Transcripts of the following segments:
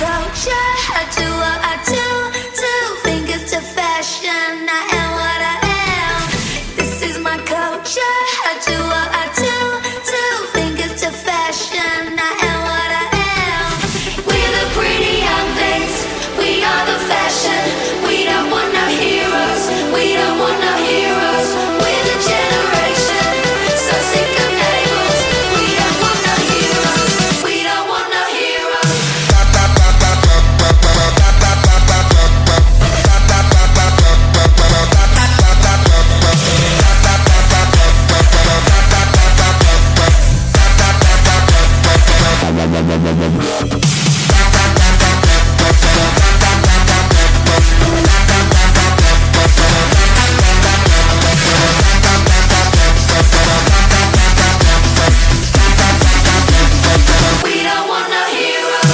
culture. I do what I do. Two fingers to fashion. I am what I am. This is my culture. I do what I do. Two fingers to fashion. I am what I am. We're the pretty young things. We are the fashion. We don't want no heroes. We don't want no heroes. We're the generation. So sick of labels. We don't want no heroes. We don't want no heroes. We don't want no heroes.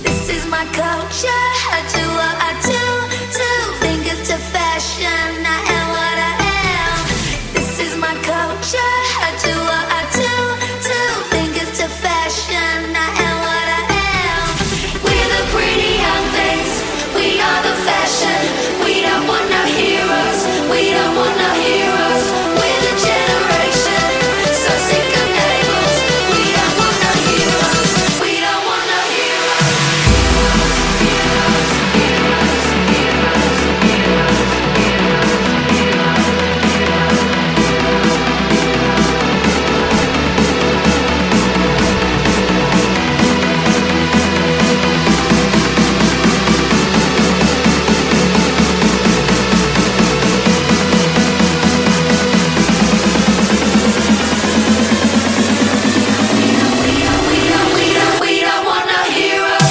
This is my culture. I do what I do. Two fingers to fashion. I am what I am. This is my culture. I do what I do. Two fingers to fashion. I am what I am. We're the pretty young things. We are the fashion. We don't want no heroes. We don't want no heroes. We're the generation. So sick of labels. We don't want no heroes. We don't want no heroes. We don't want no heroes.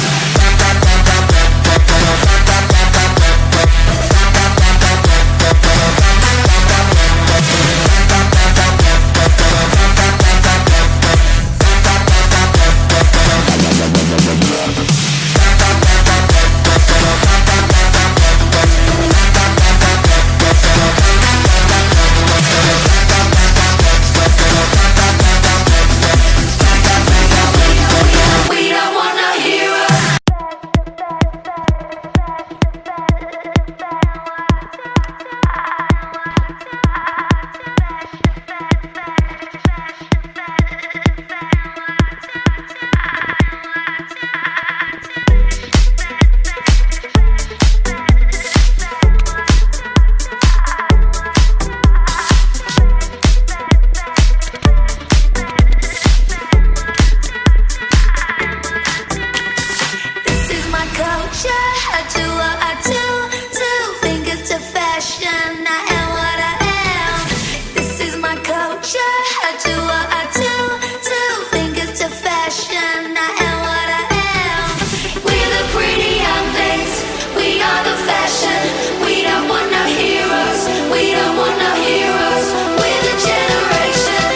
We don't want no heroes. This is my culture. I do what I do. Two fingers to fashion. I am what I am. This is my culture. I do what I do. Two fingers to fashion. I am what I am. We're the pretty young things. We are the fashion. We don't want no heroes. We don't want no heroes. We're the generation.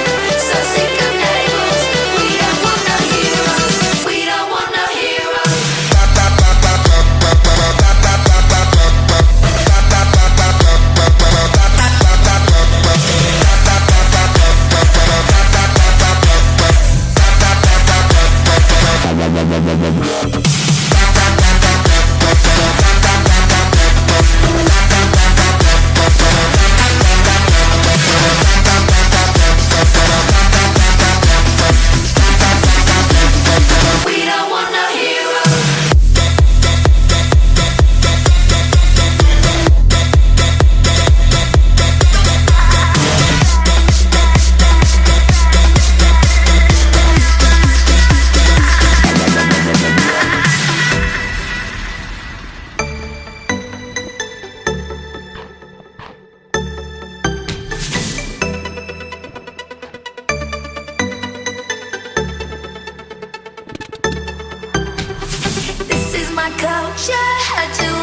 So sick of labels. We don't want no heroes. We don't want no heroes. my culture. I do